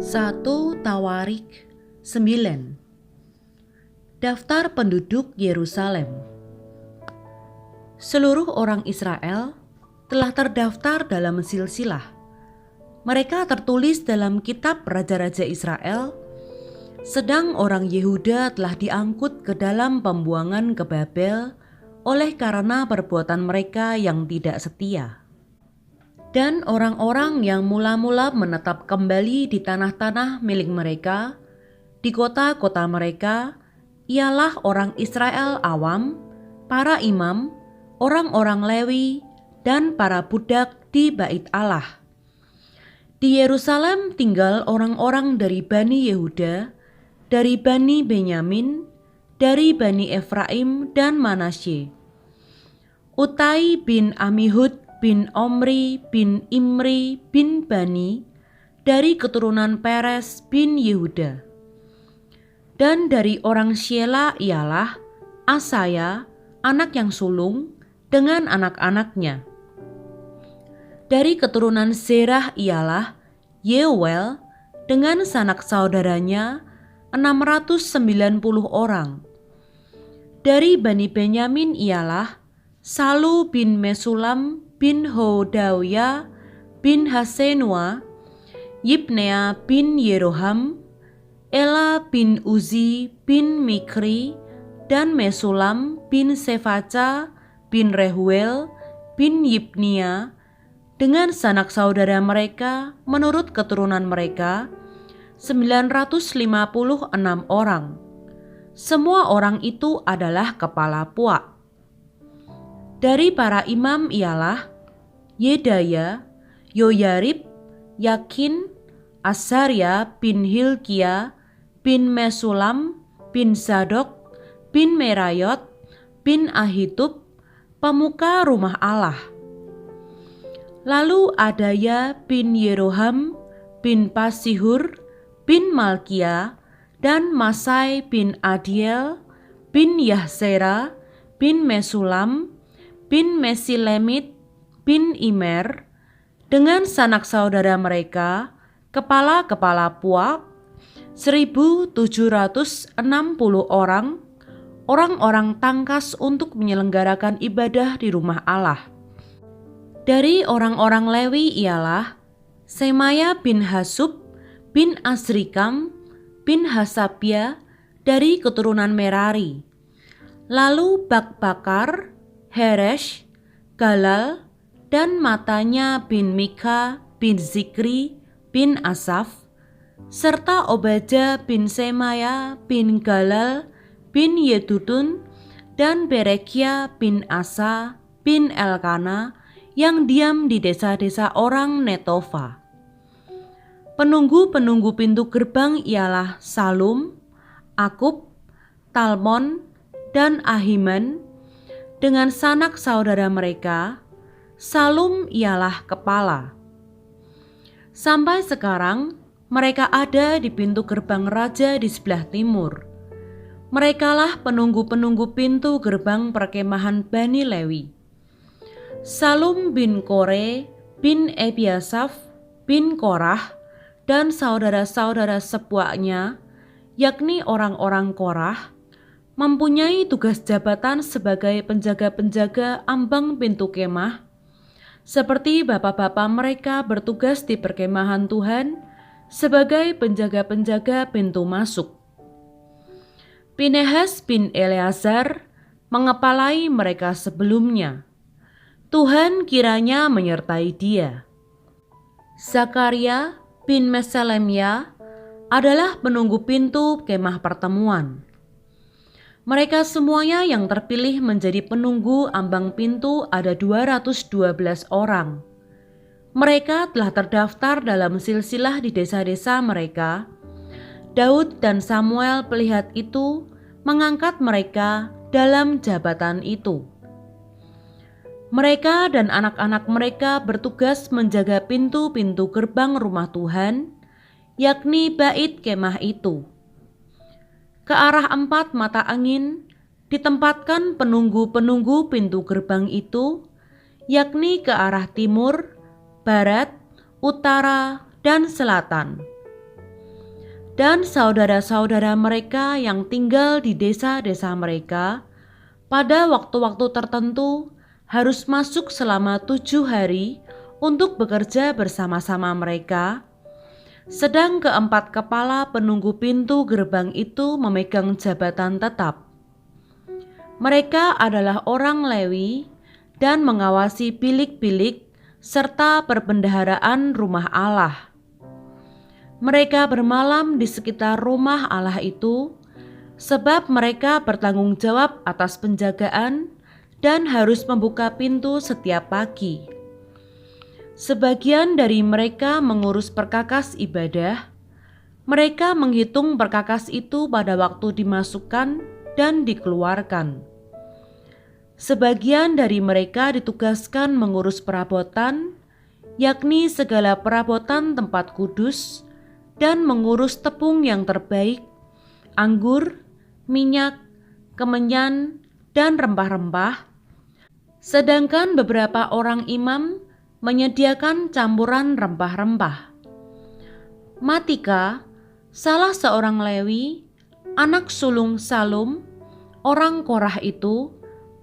1 Tawarik 9. Daftar penduduk Yerusalem. Seluruh orang Israel telah terdaftar dalam silsilah. Mereka tertulis dalam kitab Raja-Raja Israel, sedang orang Yehuda telah diangkut ke dalam pembuangan ke Babel oleh karena perbuatan mereka yang tidak setia. Dan orang-orang yang mula-mula menetap kembali di tanah-tanah milik mereka, di kota-kota mereka, ialah orang Israel awam, para imam, orang-orang Lewi, dan para budak di Bait Allah. Di Yerusalem tinggal orang-orang dari Bani Yehuda, dari Bani Benyamin, dari Bani Efraim dan Manasye. Utai bin Amihud bin Omri bin Imri bin Bani dari keturunan Peres bin Yehuda. Dan dari orang Syela ialah Asaya, anak yang sulung, dengan anak-anaknya. Dari keturunan Zerah ialah Yeuel dengan sanak saudaranya 690 orang. Dari Bani Benyamin ialah Salu bin Mesulam bin Hodawya bin Hasenua, Yibnea bin Yeroham, Ela bin Uzi bin Mikri, dan Mesulam bin Sefaca bin Rehuel bin Yibnia, dengan sanak saudara mereka menurut keturunan mereka 956 orang. Semua orang itu adalah kepala puak. Dari para imam ialah Yedaya, Yoyarib, Yakin, Asaria bin Hilkia, bin Mesulam, bin Zadok, bin Merayot, bin Ahitub, pemuka rumah Allah. Lalu Adaya bin Yeroham, bin Pasihur, bin Malkia, dan Masai bin Adiel, bin Yahzera, bin Mesulam, bin Mesilemit, bin Imer, dengan sanak saudara mereka, kepala-kepala puak, 1.760 orang, orang-orang tangkas untuk menyelenggarakan ibadah di rumah Allah. Dari orang-orang Lewi ialah Semaya bin Hasub, bin Asrikam, bin Hasabia, dari keturunan Merari. Lalu Bakbakar, Heresh, Galal, dan Matanya bin Mika bin Zikri bin Asaf, serta Obaja bin Semaya bin Galal bin Yedutun, dan Berekia bin Asa bin Elkana yang diam di desa-desa orang Netofa. Penunggu-penunggu pintu gerbang ialah Salum, Akub, Talmon, dan Ahiman, dengan sanak saudara mereka. Salum ialah kepala. Sampai sekarang mereka ada di pintu gerbang raja di sebelah timur. Merekalah penunggu-penunggu pintu gerbang perkemahan Bani Lewi. Salum bin Kore bin Ebiasaf bin Korah dan saudara-saudara sepuaknya, yakni orang-orang Korah, mempunyai tugas jabatan sebagai penjaga-penjaga ambang pintu kemah, seperti bapak-bapak mereka bertugas di perkemahan Tuhan sebagai penjaga-penjaga pintu masuk. Pinehas bin Eleazar mengepalai mereka sebelumnya. Tuhan kiranya menyertai dia. Zakaria bin Meselemia adalah penunggu pintu kemah pertemuan. Mereka semuanya yang terpilih menjadi penunggu ambang pintu ada 212 orang. Mereka telah terdaftar dalam silsilah di desa-desa mereka. Daud dan Samuel pelihat itu mengangkat mereka dalam jabatan itu. Mereka dan anak-anak mereka bertugas menjaga pintu-pintu gerbang rumah Tuhan, yakni bait kemah itu. Ke arah 4 mata angin ditempatkan penunggu-penunggu pintu gerbang itu, yakni ke arah timur, barat, utara, dan selatan. dan saudara-saudara mereka yang tinggal di desa-desa mereka pada waktu-waktu tertentu harus masuk selama 7 hari untuk bekerja bersama-sama mereka, sedang keempat kepala penunggu pintu gerbang itu memegang jabatan tetap. Mereka adalah orang Lewi dan mengawasi bilik-bilik serta perbendaharaan rumah Allah. Mereka bermalam di sekitar rumah Allah itu, sebab mereka bertanggung jawab atas penjagaan dan harus membuka pintu setiap pagi. Sebagian dari mereka mengurus perkakas ibadah. Mereka menghitung perkakas itu pada waktu dimasukkan dan dikeluarkan. Sebagian dari mereka ditugaskan mengurus perabotan, yakni segala perabotan tempat kudus, dan mengurus tepung yang terbaik, anggur, minyak, kemenyan, dan rempah-rempah. Sedangkan beberapa orang imam menyediakan campuran rempah-rempah. Matika, salah seorang Lewi, anak sulung Salum, orang Korah itu,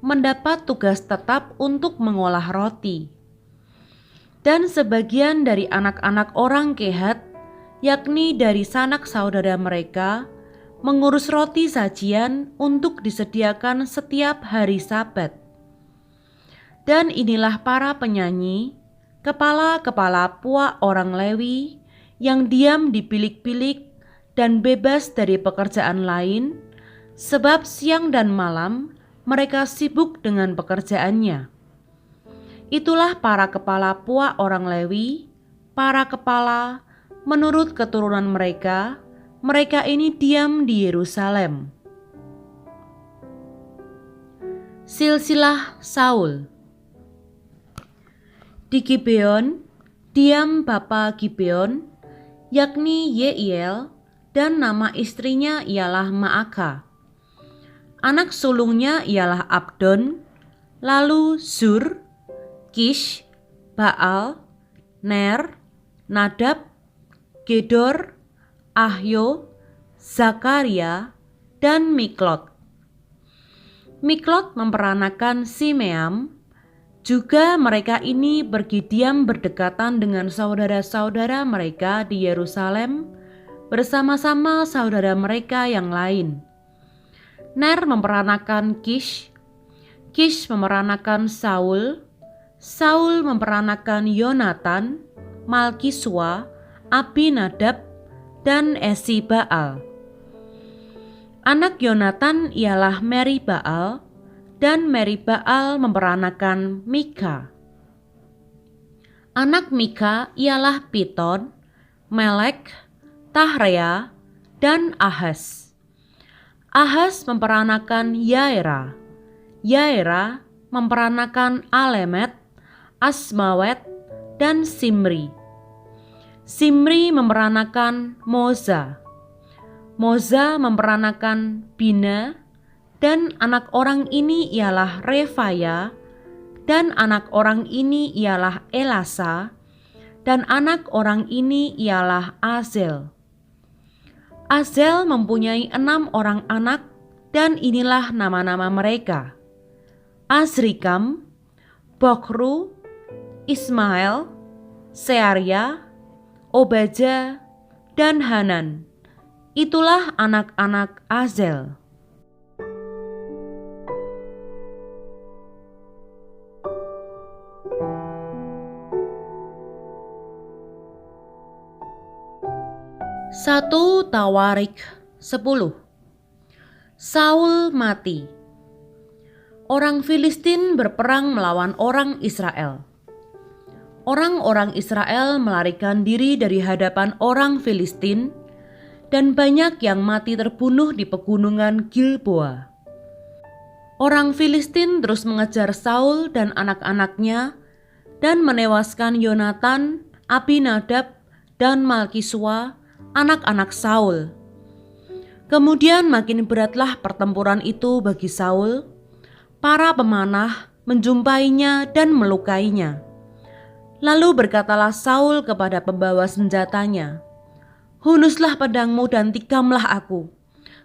mendapat tugas tetap untuk mengolah roti. Dan sebagian dari anak-anak orang Kehat, yakni dari sanak saudara mereka, mengurus roti sajian untuk disediakan setiap hari Sabat. Dan inilah para penyanyi, kepala-kepala puak orang Lewi yang diam di bilik-bilik dan bebas dari pekerjaan lain, sebab siang dan malam mereka sibuk dengan pekerjaannya. Itulah para kepala puak orang Lewi, para kepala menurut keturunan mereka. Mereka ini diam di Yerusalem. Silsilah Saul. Di Gibeon, diam bapa Gibeon, yakni Yeiel, dan nama istrinya ialah Maaka. Anak sulungnya ialah Abdon, lalu Zur, Kish, Baal, Ner, Nadab, Gedor, Ahyo, Zakaria, dan Miklot. Miklot memperanakan Simeam. Juga mereka ini pergi diam berdekatan dengan saudara-saudara mereka di Yerusalem bersama-sama saudara mereka yang lain. Ner memperanakan Kish, Kish memperanakan Saul, Saul memperanakan Yonatan, Malkisua, Abinadab, dan Esi-Baal. Anak Yonatan ialah Meri-Baal, dan Meri-Baal memperanakan Mika. Anak Mika ialah Piton, Melek, Tahrea, dan Ahaz. Ahaz memperanakan Yaera. Yaera memperanakan Alemet, Asmawet, dan Simri. Simri memperanakan Moza. Moza memperanakan Bina, dan anak orang ini ialah Refaya, dan anak orang ini ialah Elasa, dan anak orang ini ialah Azel. Azel mempunyai 6 orang anak, dan inilah nama-nama mereka: Azrikam, Bokru, Ismael, Searya, Obaja, dan Hanan. Itulah anak-anak Azel. Satu Tawarik 10. Saul mati. Orang Filistin berperang melawan orang Israel. Orang-orang Israel melarikan diri dari hadapan orang Filistin, dan banyak yang mati terbunuh di pegunungan Gilboa. Orang Filistin terus mengejar Saul dan anak-anaknya dan menewaskan Yonatan, Abinadab, dan Malkisua, anak-anak Saul. Kemudian makin beratlah pertempuran itu bagi Saul. Para pemanah menjumpainya dan melukainya. Lalu berkatalah Saul kepada pembawa senjatanya, Hunuslah pedangmu dan tikamlah aku,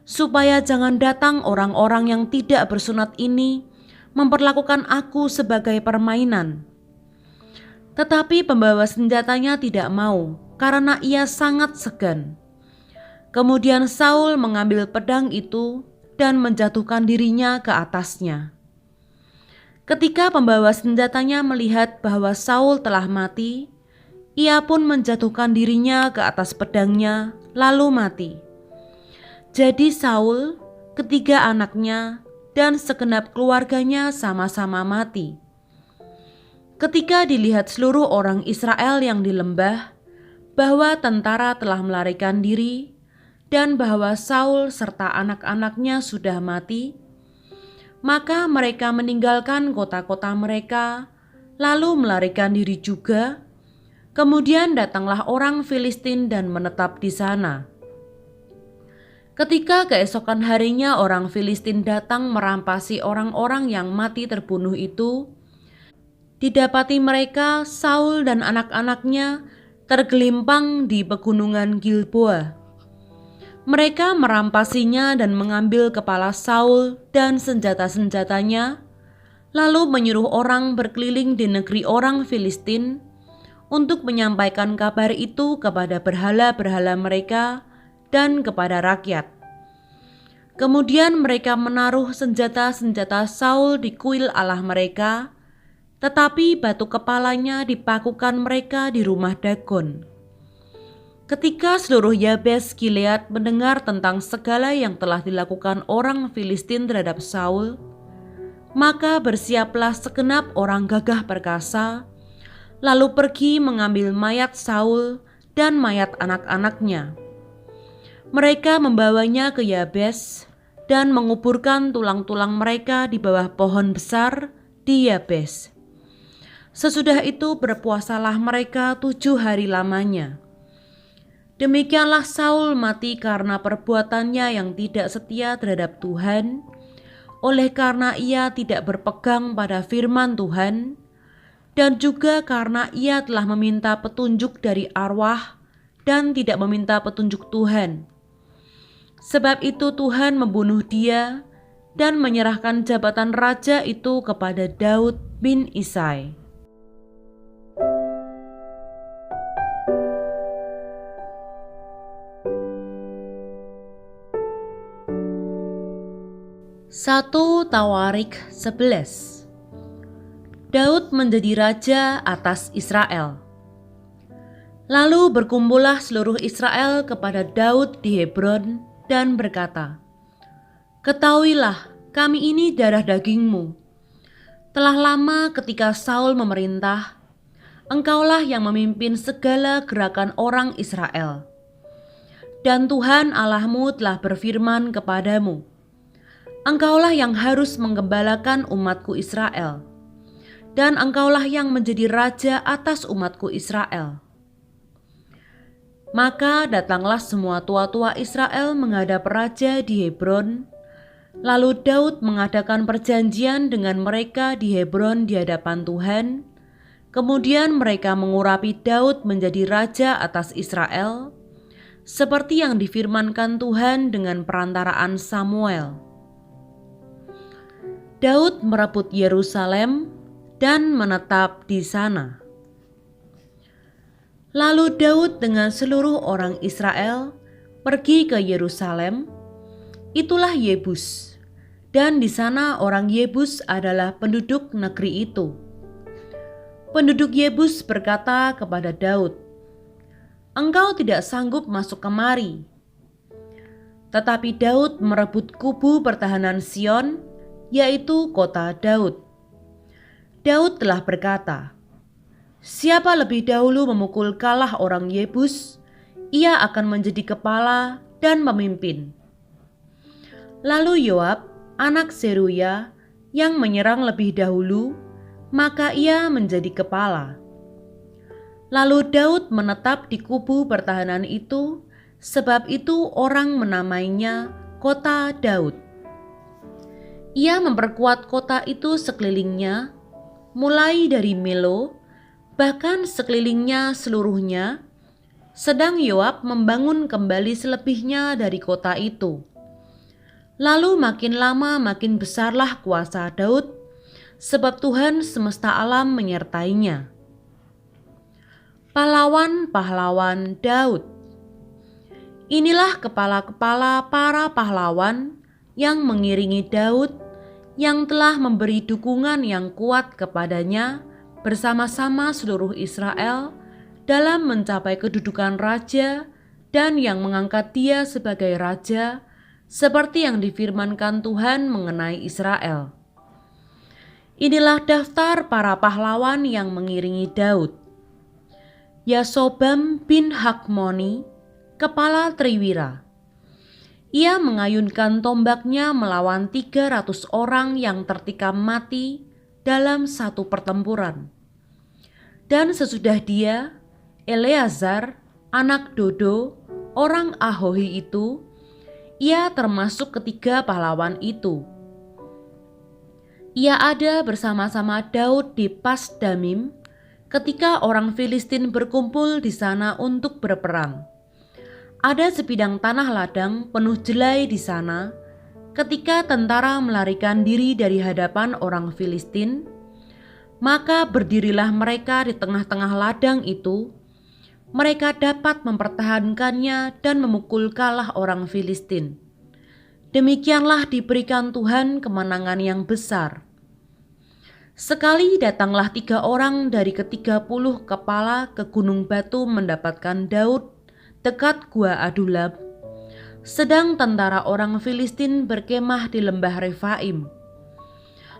supaya jangan datang orang-orang yang tidak bersunat ini memperlakukan aku sebagai permainan." Tetapi pembawa senjatanya tidak mau, karena ia sangat segan. Kemudian Saul mengambil pedang itu dan menjatuhkan dirinya ke atasnya. Ketika pembawa senjatanya melihat bahwa Saul telah mati, ia pun menjatuhkan dirinya ke atas pedangnya, lalu mati. Jadi Saul, ketiga anaknya, dan segenap keluarganya sama-sama mati. Ketika dilihat seluruh orang Israel yang di lembah bahwa tentara telah melarikan diri dan bahwa Saul serta anak-anaknya sudah mati, maka mereka meninggalkan kota-kota mereka, lalu melarikan diri juga. Kemudian datanglah orang Filistin dan menetap di sana. Ketika keesokan harinya orang Filistin datang merampasi orang-orang yang mati terbunuh itu, didapati mereka, Saul dan anak-anaknya, tergelimpang di pegunungan Gilboa. Mereka merampasinya dan mengambil kepala Saul dan senjata-senjatanya, lalu menyuruh orang berkeliling di negeri orang Filistin untuk menyampaikan kabar itu kepada berhala-berhala mereka dan kepada rakyat. Kemudian mereka menaruh senjata-senjata Saul di kuil Allah mereka, tetapi batu kepalanya dipakukan mereka di rumah Dagon. Ketika seluruh Yabes Gilead mendengar tentang segala yang telah dilakukan orang Filistin terhadap Saul, maka bersiaplah segenap orang gagah perkasa, lalu pergi mengambil mayat Saul dan mayat anak-anaknya. Mereka membawanya ke Yabes dan menguburkan tulang-tulang mereka di bawah pohon besar di Yabes. Sesudah itu berpuasalah mereka 7 hari lamanya. Demikianlah Saul mati karena perbuatannya yang tidak setia terhadap Tuhan, oleh karena ia tidak berpegang pada firman Tuhan, dan juga karena ia telah meminta petunjuk dari arwah dan tidak meminta petunjuk Tuhan. Sebab itu Tuhan membunuh dia dan menyerahkan jabatan raja itu kepada Daud bin Isai. Satu Tawarik 11. Daud menjadi raja atas Israel. Lalu berkumpullah seluruh Israel kepada Daud di Hebron dan berkata, "Ketahuilah, kami ini darah dagingmu. Telah lama ketika Saul memerintah, engkaulah yang memimpin segala gerakan orang Israel. Dan Tuhan Allahmu telah berfirman kepadamu, engkaulah yang harus menggembalakan umatku Israel, dan engkaulah yang menjadi raja atas umatku Israel." Maka datanglah semua tua-tua Israel menghadap raja di Hebron. Lalu Daud mengadakan perjanjian dengan mereka di Hebron di hadapan Tuhan. Kemudian mereka mengurapi Daud menjadi raja atas Israel, seperti yang difirmankan Tuhan dengan perantaraan Samuel. Daud merebut Yerusalem dan menetap di sana. Lalu Daud dengan seluruh orang Israel pergi ke Yerusalem. Itulah Yebus, dan di sana orang Yebus adalah penduduk negeri itu. Penduduk Yebus berkata kepada Daud, "Engkau tidak sanggup masuk kemari." Tetapi Daud merebut kubu pertahanan Sion, yaitu kota Daud. Daud telah berkata, "Siapa lebih dahulu memukul kalah orang Yebus, ia akan menjadi kepala dan pemimpin." Lalu Yoab, anak Seruya, yang menyerang lebih dahulu, maka ia menjadi kepala. Lalu Daud menetap di kubu pertahanan itu, sebab itu orang menamainya Kota Daud. Ia memperkuat kota itu sekelilingnya, mulai dari Milo, bahkan sekelilingnya seluruhnya, Sedang Yoab membangun kembali selebihnya dari kota itu. Lalu makin lama makin besarlah kuasa Daud, sebab Tuhan semesta alam menyertainya. Pahlawan-pahlawan Daud. Inilah kepala-kepala para pahlawan yang mengiringi Daud, yang telah memberi dukungan yang kuat kepadanya bersama-sama seluruh Israel dalam mencapai kedudukan raja, dan yang mengangkat dia sebagai raja, seperti yang difirmankan Tuhan mengenai Israel. Inilah daftar para pahlawan yang mengiringi Daud. Yasobam bin Hakmoni, kepala Triwira. Ia mengayunkan tombaknya melawan 300 orang yang tertikam mati dalam satu pertempuran. Dan sesudah dia, Eleazar, anak Dodo, orang Ahohi itu, ia termasuk ketiga pahlawan itu. Ia ada bersama-sama Daud di Pasdamim ketika orang Filistin berkumpul di sana untuk berperang. Ada sebidang tanah ladang penuh jelai di sana ketika tentara melarikan diri dari hadapan orang Filistin. Maka berdirilah mereka di tengah-tengah ladang itu. Mereka dapat mempertahankannya dan memukul kalah orang Filistin. Demikianlah diberikan Tuhan kemenangan yang besar. Sekali datanglah 3 orang dari ke-30 kepala ke gunung batu mendapatkan Daud dekat gua Adulam, sedang tentara orang Filistin berkemah di lembah Refaim.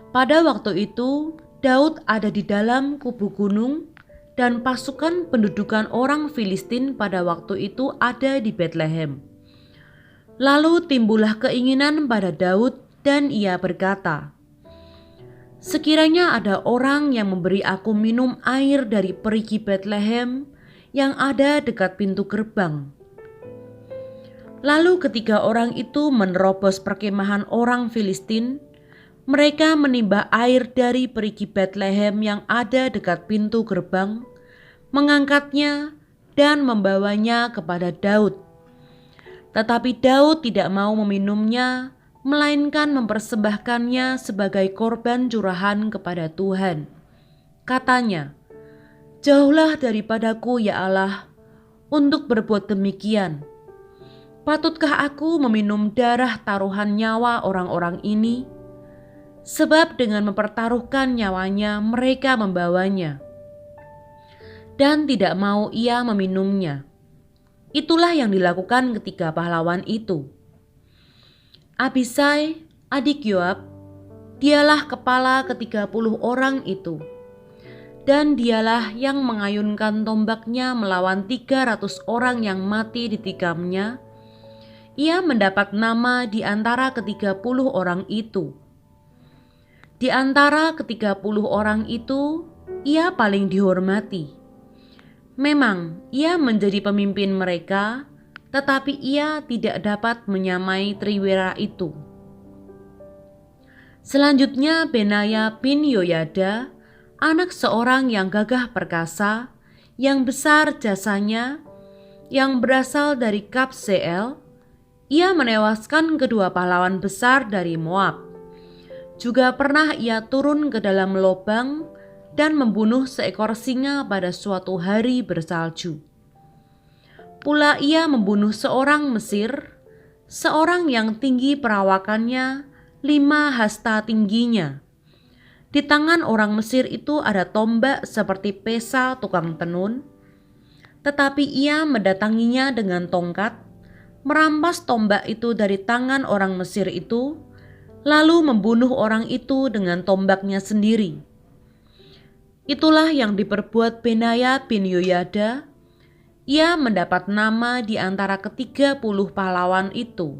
Pada waktu itu Daud ada di dalam kubu gunung, dan pasukan pendudukan orang Filistin pada waktu itu ada di Betlehem. Lalu timbullah keinginan pada Daud, dan ia berkata, "Sekiranya ada orang yang memberi aku minum air dari perigi Betlehem yang ada dekat pintu gerbang." Lalu ketiga orang itu menerobos perkemahan orang Filistin. Mereka menimba air dari perigi Betlehem yang ada dekat pintu gerbang, mengangkatnya dan membawanya kepada Daud. Tetapi Daud tidak mau meminumnya, melainkan mempersembahkannya sebagai korban curahan kepada Tuhan. Katanya, "Jauhlah daripadaku ya Allah, untuk berbuat demikian. Patutkah aku meminum darah taruhan nyawa orang-orang ini? Sebab dengan mempertaruhkan nyawanya mereka membawanya." Dan tidak mau ia meminumnya. Itulah yang dilakukan ketiga pahlawan itu. Abisai, adik Yoab, dialah kepala ke-30 orang itu. Dan dialah yang mengayunkan tombaknya melawan 300 orang yang mati ditikamnya. Ia mendapat nama di antara ke-30 orang itu. Di antara ke-30 orang itu, ia paling dihormati. Memang ia menjadi pemimpin mereka, tetapi ia tidak dapat menyamai Triwira itu. Selanjutnya Benaya bin Yoyada, anak seorang yang gagah perkasa, yang besar jasanya, yang berasal dari Kabseel. Ia menewaskan kedua pahlawan besar dari Moab. Juga pernah ia turun ke dalam lobang dan membunuh seekor singa pada suatu hari bersalju. Pula ia membunuh seorang Mesir, seorang yang tinggi perawakannya 5 hasta tingginya. Di tangan orang Mesir itu ada tombak seperti pesa tukang tenun, tetapi ia mendatanginya dengan tongkat, merampas tombak itu dari tangan orang Mesir itu, lalu membunuh orang itu dengan tombaknya sendiri. Itulah yang diperbuat Benaya bin Yoyada. Ia mendapat nama di antara ke-30 pahlawan itu.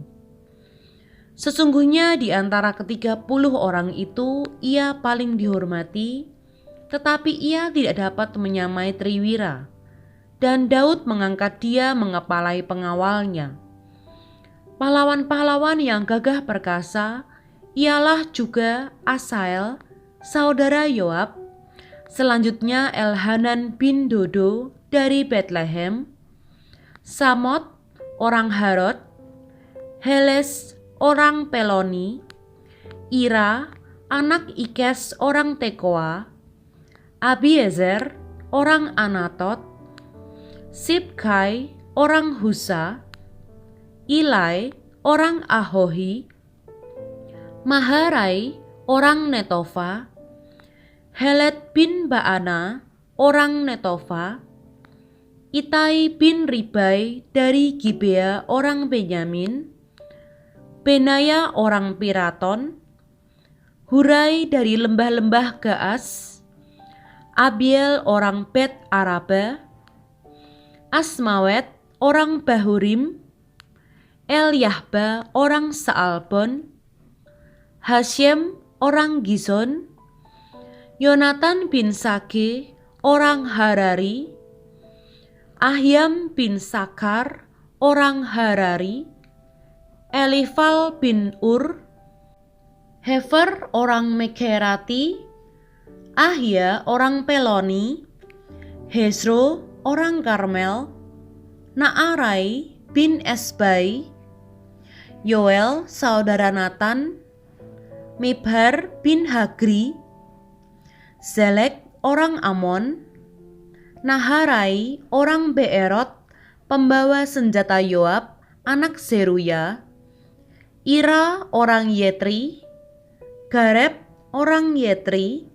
Sesungguhnya di antara ke-30 orang itu ia paling dihormati, tetapi ia tidak dapat menyamai Triwira, dan Daud mengangkat dia mengepalai pengawalnya. Pahlawan-pahlawan yang gagah perkasa ialah juga Asael, saudara Yoab, selanjutnya Elhanan bin Dodo dari Betlehem, Samot orang Harod, Heles orang Peloni, Ira anak Ikes orang Tekoa, Abiezer orang Anatot, Sibkai orang Husa, Ilai orang Ahohi, Maharai orang Netofa, Helet bin Baana orang Netofa, Itai bin Ribai dari Gibea orang Benyamin, Benaya orang Piraton, Hurai dari lembah-lembah Gaas, Abiel orang Bet Araba, Asmawet orang Bahurim, Eliahba orang Saalbon, Hasyem orang Gizon, Yonatan bin Sage orang Harari, Ahyam bin Sakar orang Harari, Elifal bin Ur, Hefer orang Mekerati, Ahya orang Peloni, Hezro orang Karmel, Naarai bin Esbai, Yoel saudara Natan, Mibhar bin Hagri, Zelek orang Amon, Naharai orang Beerot, pembawa senjata Yoab, anak Zeruya, Ira orang Yetri, Gareb orang Yetri,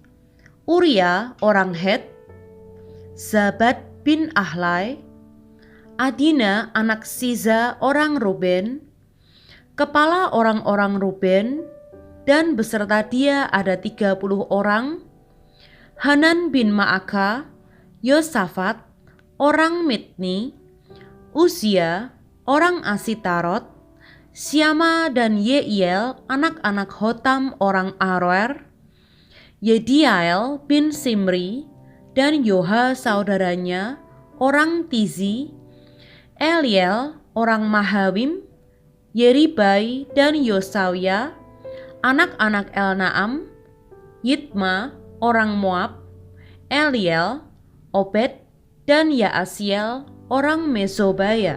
Uria orang Het, Zabad bin Ahlai, Adina anak Siza orang Ruben, kepala orang-orang Ruben, dan beserta dia ada 30 orang, Hanan bin Maaka, Yosafat orang Mitni, Uzia orang Asitarot, Syama dan Yeiel anak-anak Hotam orang Aroer, Yediael bin Simri dan Yoha saudaranya orang Tizi, Eliel orang Mahawim, Yeribai dan Yosawia anak-anak Elnaam, Yitma orang Moab, Eliel, Obed dan Yaasiel orang Mesobaya.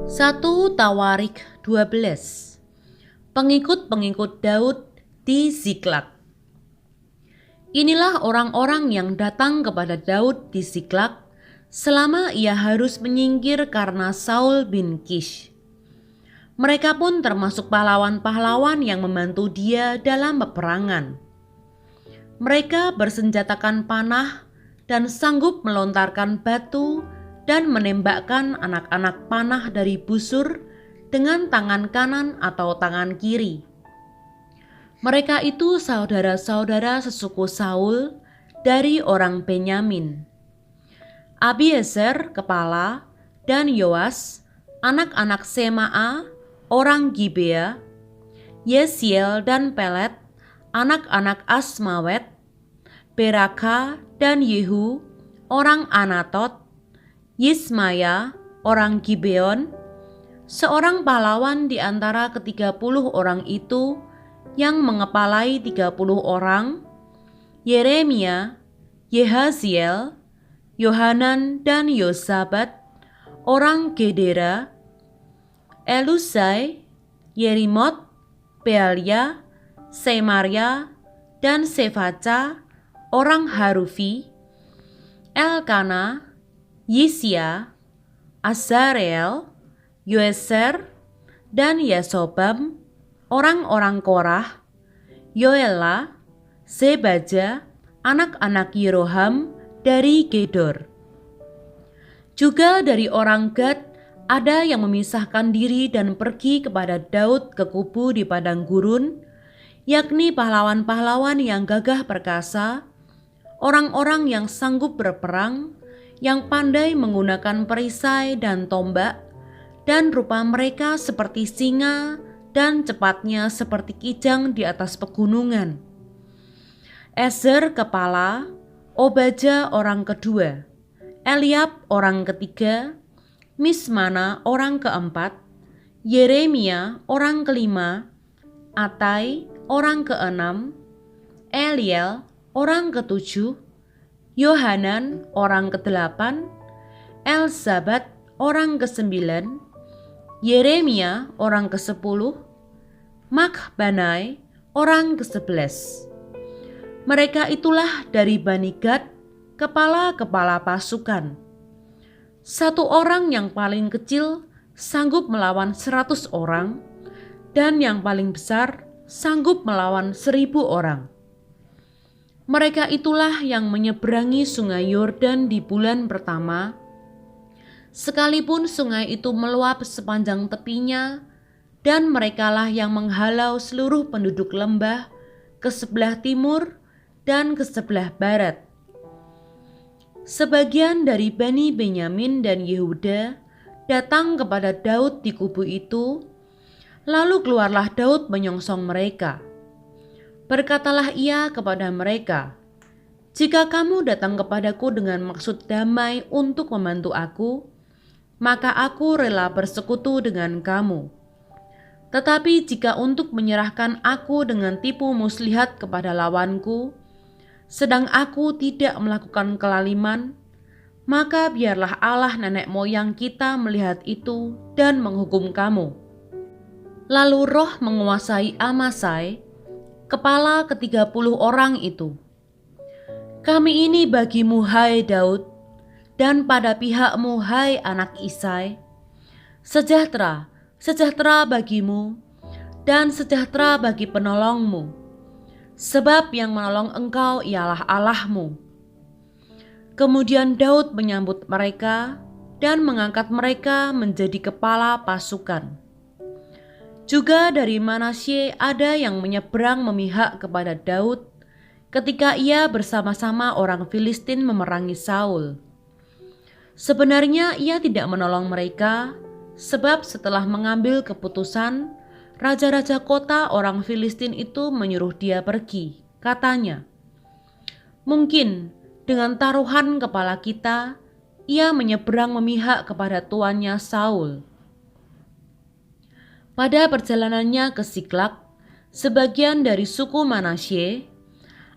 Satu Tawarik 12. Pengikut-pengikut Daud di Ziklag. Inilah orang-orang yang datang kepada Daud di Ziklag selama ia harus menyingkir karena Saul bin Kish. Mereka pun termasuk pahlawan-pahlawan yang membantu dia dalam peperangan. Mereka bersenjatakan panah dan sanggup melontarkan batu dan menembakkan anak-anak panah dari busur dengan tangan kanan atau tangan kiri. Mereka itu saudara-saudara sesuku Saul dari orang Benyamin. Abiezer kepala dan Yoas anak-anak Semaa orang Gibea, Yesiel dan Pelet anak-anak Asmawet, Beraka dan Yehu orang Anatot, Yismaya orang Gibeon, seorang pahlawan di antara ke-30 orang itu yang mengepalai 30 orang, Yeremia, Yehaziel, Yohanan dan Yosabat, orang Gedera, Elusai, Yerimot, Bealia, Semaria, dan Sefaca, orang Harufi, Elkana, Yisya, Azareel, Yoeser, dan Yasobam, orang-orang Korah, Yoela, Zebaja, anak-anak Yeroham dari Gedor. Juga dari orang Gad ada yang memisahkan diri dan pergi kepada Daud ke kubu di padang gurun, yakni pahlawan-pahlawan yang gagah perkasa, orang-orang yang sanggup berperang, yang pandai menggunakan perisai dan tombak, dan rupa mereka seperti singa dan cepatnya seperti kijang di atas pegunungan. Ezer kepala, Obaja orang kedua, Eliab orang ketiga, Mismana orang keempat, Yeremia orang kelima, Atai orang ke-6, Eliel orang ke-7, Yohanan orang ke-8, Elzabat orang ke-9, Yeremia orang ke-10, Makbanai orang ke-11. Mereka itulah dari Bani Gad, kepala-kepala pasukan. Satu orang yang paling kecil sanggup melawan 100 orang, dan yang paling besar sanggup melawan 1.000 orang. Mereka itulah yang menyeberangi sungai Yordan di bulan pertama, sekalipun sungai itu meluap sepanjang tepinya, dan merekalah yang menghalau seluruh penduduk lembah ke sebelah timur dan ke sebelah barat. Sebagian dari Bani Benyamin dan Yehuda datang kepada Daud di kubu itu, lalu keluarlah Daud menyongsong mereka. Berkatalah ia kepada mereka, "Jika kamu datang kepadaku dengan maksud damai untuk membantu aku, maka aku rela bersekutu dengan kamu. Tetapi jika untuk menyerahkan aku dengan tipu muslihat kepada lawanku, sedang aku tidak melakukan kelaliman, maka biarlah Allah nenek moyang kita melihat itu dan menghukum kamu." Lalu roh menguasai Amasai, kepala ke-30 orang itu. "Kami ini bagimu, hai Daud, dan pada pihakmu, hai anak Isai, sejahtera, sejahtera bagimu, dan sejahtera bagi penolongmu, sebab yang menolong engkau ialah Allahmu." Kemudian Daud menyambut mereka dan mengangkat mereka menjadi kepala pasukan. Juga dari Manasye ada yang menyeberang memihak kepada Daud ketika ia bersama-sama orang Filistin memerangi Saul. Sebenarnya ia tidak menolong mereka, sebab setelah mengambil keputusan, raja-raja kota orang Filistin itu menyuruh dia pergi. Katanya, "Mungkin dengan taruhan kepala kita, ia menyeberang memihak kepada tuannya Saul." Pada perjalanannya ke Siklak, sebagian dari suku Manasye,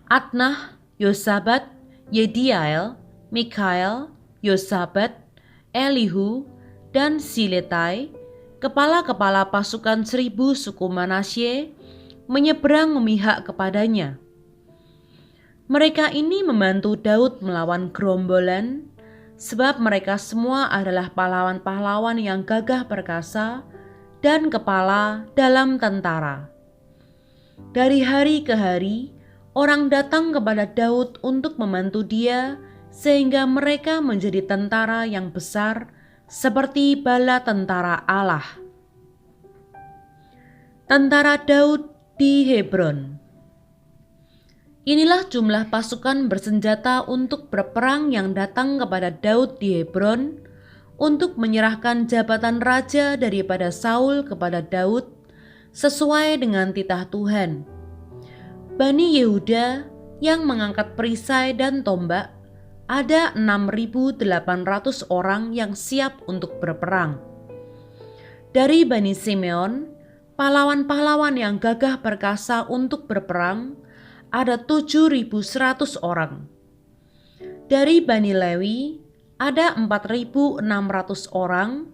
Adnah, Yosabat, Yediael, Mikael, Yosabat, Elihu, dan Siletai, kepala-kepala pasukan 1.000 suku Manasye, menyeberang memihak kepadanya. Mereka ini membantu Daud melawan gerombolan, sebab mereka semua adalah pahlawan-pahlawan yang gagah perkasa dan kepala dalam tentara. Dari hari ke hari, orang datang kepada Daud untuk membantu dia, sehingga mereka menjadi tentara yang besar seperti bala tentara Allah. Tentara Daud di Hebron. Inilah jumlah pasukan bersenjata untuk berperang yang datang kepada Daud di Hebron untuk menyerahkan jabatan raja daripada Saul kepada Daud sesuai dengan titah Tuhan. Bani Yehuda yang mengangkat perisai dan tombak ada 6.800 orang yang siap untuk berperang. Dari Bani Simeon, pahlawan-pahlawan yang gagah perkasa untuk berperang ada 7.100 orang. Dari Bani Lewi ada 4.600 orang,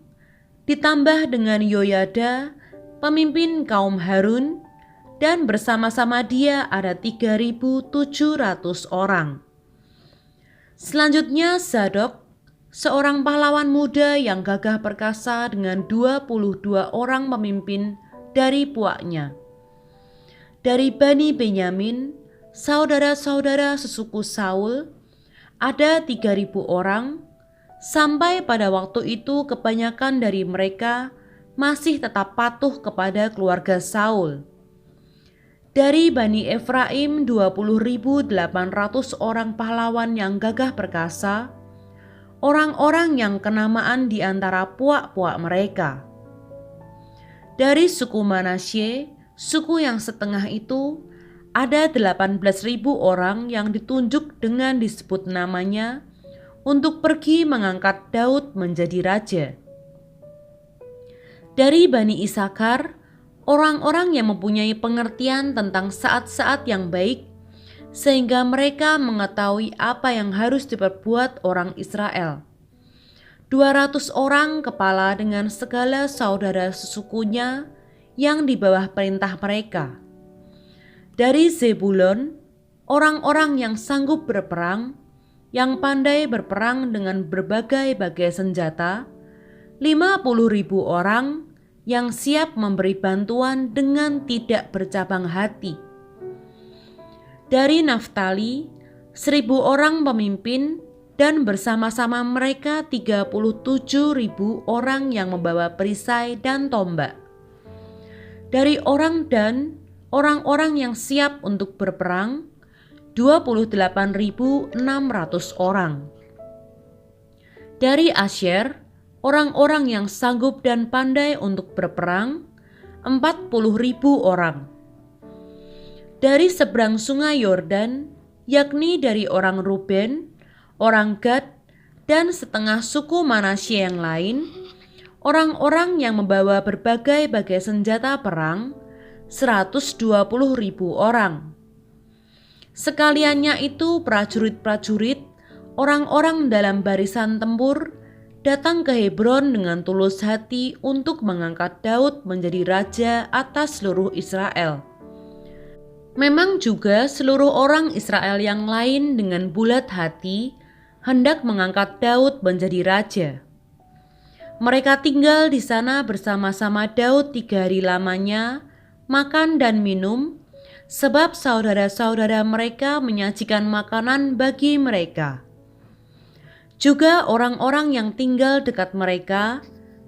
ditambah dengan Yoyada, pemimpin kaum Harun, dan bersama-sama dia ada 3.700 orang. Selanjutnya Zadok, seorang pahlawan muda yang gagah perkasa dengan 22 orang pemimpin dari puaknya. Dari Bani Benyamin, saudara-saudara sesuku Saul, ada 3.000 orang. Sampai pada waktu itu kebanyakan dari mereka masih tetap patuh kepada keluarga Saul. Dari Bani Efraim 20.800 orang pahlawan yang gagah perkasa, orang-orang yang kenamaan di antara puak-puak mereka. Dari suku Manasye, suku yang setengah itu, ada 18.000 orang yang ditunjuk dengan disebut namanya untuk pergi mengangkat Daud menjadi raja. Dari Bani Isakar, orang-orang yang mempunyai pengertian tentang saat-saat yang baik, sehingga mereka mengetahui apa yang harus diperbuat orang Israel. 200 orang kepala dengan segala saudara sesukunya yang di bawah perintah mereka. Dari Zebulon, orang-orang yang sanggup berperang, yang pandai berperang dengan berbagai-bagai senjata, 50.000 orang yang siap memberi bantuan dengan tidak bercabang hati. Dari Naftali, 1.000 orang pemimpin dan bersama-sama mereka 37.000 orang yang membawa perisai dan tombak. Dari orang Dan, orang-orang yang siap untuk berperang, 28.600 orang. Dari Asyer, orang-orang yang sanggup dan pandai untuk berperang, 40.000 orang. Dari seberang sungai Yordan, yakni dari orang Ruben, orang Gad, dan setengah suku Manasye yang lain, orang-orang yang membawa berbagai-bagai senjata perang, 120.000 orang. Sekaliannya itu prajurit-prajurit, orang-orang dalam barisan tempur, datang ke Hebron dengan tulus hati untuk mengangkat Daud menjadi raja atas seluruh Israel. Memang juga seluruh orang Israel yang lain dengan bulat hati hendak mengangkat Daud menjadi raja. Mereka tinggal di sana bersama-sama Daud 3 hari lamanya, makan dan minum, sebab saudara-saudara mereka menyajikan makanan bagi mereka. Juga orang-orang yang tinggal dekat mereka,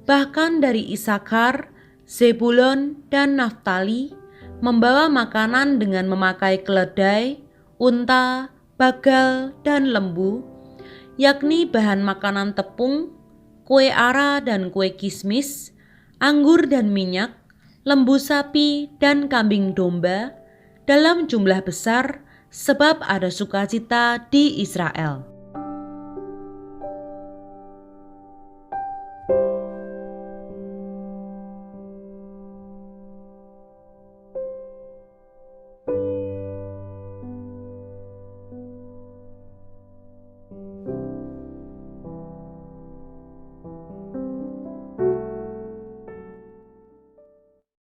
bahkan dari Isakar, Zebulon, dan Naftali, membawa makanan dengan memakai keledai, unta, bagal, dan lembu, yakni bahan makanan tepung, kue ara dan kue kismis, anggur dan minyak, lembu sapi dan kambing domba, dalam jumlah besar sebab ada sukacita di Israel.